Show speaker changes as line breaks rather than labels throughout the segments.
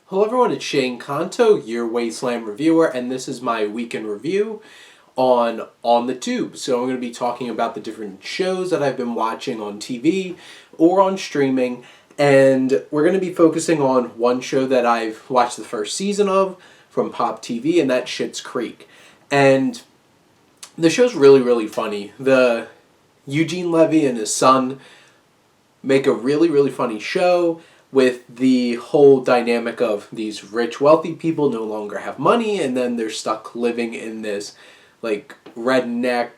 Hello everyone, it's Shane Kanto, your Wasteland Reviewer, and this is my weekend review on the Tube. So I'm going to be talking about the different shows that I've been watching on TV or on streaming, and we're going to be focusing on one show that I've watched the first season of from Pop TV, and that's Schitt's Creek. And the show's really, really funny. The Eugene Levy and his son make a really, really funny show with the whole dynamic of these rich, wealthy people no longer have money, and then they're stuck living in this, like, redneck,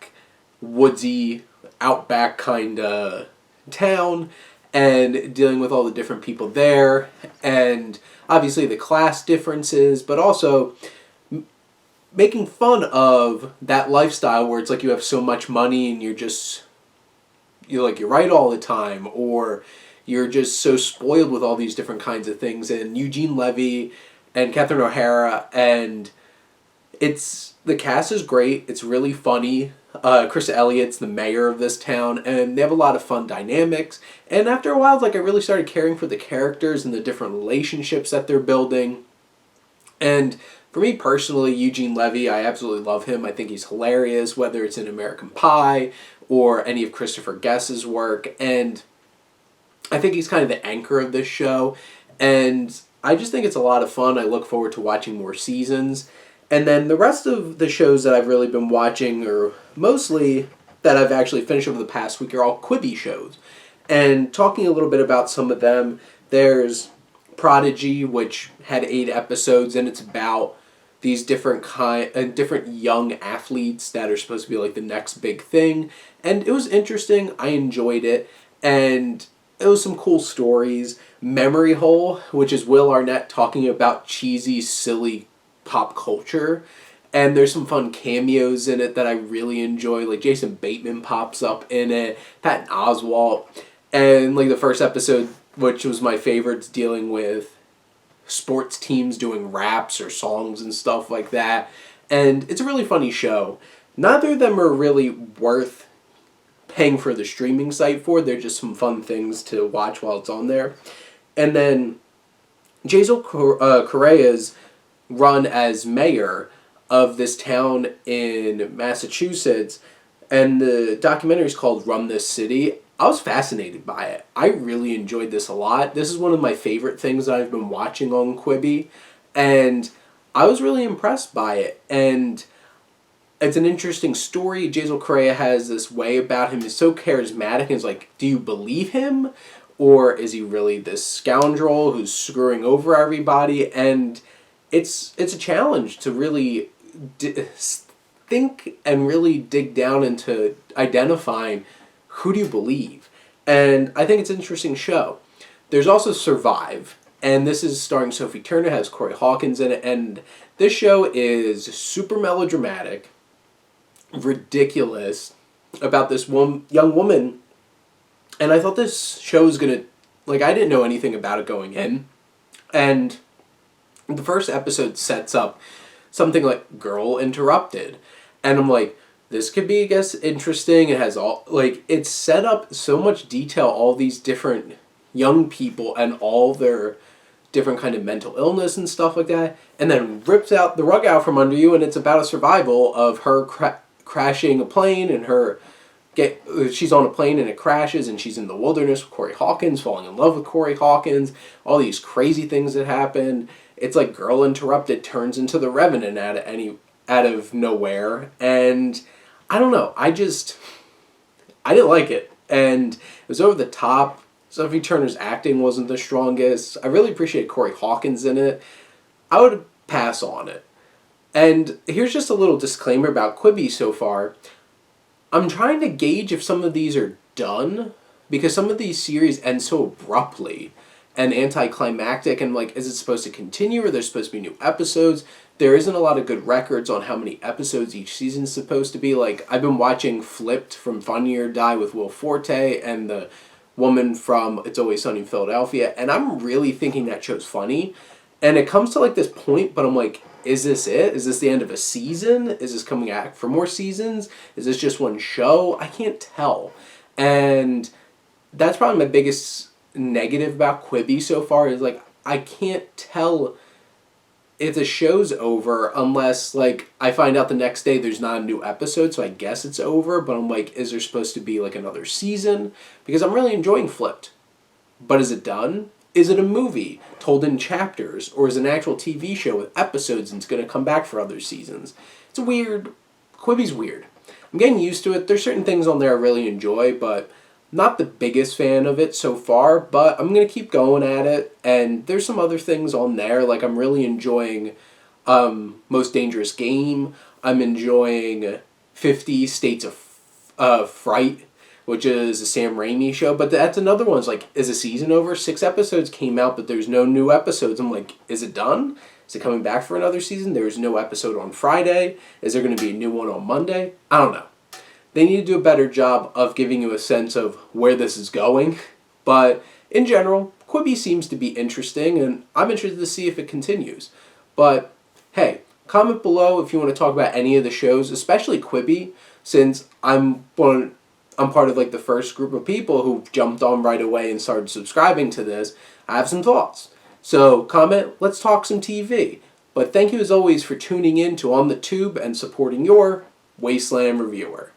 woodsy, outback kind of town, and dealing with all the different people there, and obviously the class differences, but also making fun of that lifestyle where it's like you have so much money and you're right all the time, or you're just so spoiled with all these different kinds of things. And Eugene Levy and Catherine O'Hara, and the cast is great. It's really funny. Chris Elliott's the mayor of this town, and they have a lot of fun dynamics. And after a while, I really started caring for the characters and the different relationships that they're building. And for me personally, Eugene Levy, I absolutely love him. I think he's hilarious, whether it's in American Pie or any of Christopher Guest's work. And I think he's kind of the anchor of this show, and I just think it's a lot of fun. I look forward to watching more seasons. And then the rest of the shows that I've really been watching, or mostly that I've actually finished over the past week, are all Quibi shows. And talking a little bit about some of them, there's Prodigy, which had 8 episodes, and it's about these different young athletes that are supposed to be like the next big thing. And it was interesting. I enjoyed it, and it was some cool stories. Memory Hole, which is Will Arnett talking about cheesy, silly pop culture. And there's some fun cameos in it that I really enjoy. Like Jason Bateman pops up in it, Patton Oswalt. And like the first episode, which was my favorite, dealing with sports teams doing raps or songs and stuff like that. And it's a really funny show. Neither of them are really worth paying for the streaming site for. They're just some fun things to watch while it's on there. And then Jason Correa's run as mayor of this town in Massachusetts, and the documentary is called Run This City. I was fascinated by it. I really enjoyed this a lot. This is one of my favorite things that I've been watching on Quibi, and I was really impressed by it. And it's an interesting story. Jason Correa has this way about him. He's so charismatic, and it's like, do you believe him? Or is he really this scoundrel who's screwing over everybody? And it's a challenge to really think and really dig down into identifying who do you believe. And I think it's an interesting show. There's also Survive, and this is starring Sophie Turner, has Corey Hawkins in it, and this show is super melodramatic, ridiculous, about this young woman. And I thought this show was gonna, I didn't know anything about it going in, and the first episode sets up something like Girl Interrupted, and I'm like, this could be, I guess, interesting. It has it's set up so much detail, all these different young people and all their different kind of mental illness and stuff like that, and then rips out the rug out from under you, and it's about a survival of her crashing a plane, and she's on a plane and it crashes, and she's in the wilderness with Corey Hawkins, falling in love with Corey Hawkins, all these crazy things that happen. It's like Girl Interrupted turns into The Revenant out of nowhere, and I don't know, I didn't like it, and it was over the top. Sophie Turner's acting wasn't the strongest. I really appreciate Corey Hawkins in it. I would pass on it. And here's just a little disclaimer about Quibi so far. I'm trying to gauge if some of these are done, because some of these series end so abruptly and anticlimactic, and is it supposed to continue, or there's supposed to be new episodes? There isn't a lot of good records on how many episodes each season is supposed to be. I've been watching Flipped from Funny or Die with Will Forte and the woman from It's Always Sunny in Philadelphia, and I'm really thinking that show's funny. And it comes to this point, but I'm like, is this it? Is this the end of a season? Is this coming out for more seasons? Is this just one show? I can't tell. And that's probably my biggest negative about Quibi so far, is I can't tell if the show's over unless, like, I find out the next day there's not a new episode, so I guess it's over, but I'm like, is there supposed to be, like, another season? Because I'm really enjoying Flipped. But is it done? Is it a movie told in chapters, or is it an actual TV show with episodes and it's going to come back for other seasons? It's weird. Quibi's weird. I'm getting used to it. There's certain things on there I really enjoy, but not the biggest fan of it so far, but I'm going to keep going at it, and there's some other things on there, like I'm really enjoying Most Dangerous Game. I'm enjoying 50 States of Fright, which is a Sam Raimi show, but that's another one. It's like, is the season over? 6 episodes came out, but there's no new episodes. I'm like, is it done? Is it coming back for another season? There's no episode on Friday. Is there going to be a new one on Monday? I don't know. They need to do a better job of giving you a sense of where this is going. But in general, Quibi seems to be interesting, and I'm interested to see if it continues. But hey, comment below if you want to talk about any of the shows, especially Quibi, since I'm part of like the first group of people who jumped on right away and started subscribing to this. I have some thoughts. So comment, let's talk some TV. But thank you as always for tuning in to On the Tube and supporting your Wasteland Reviewer.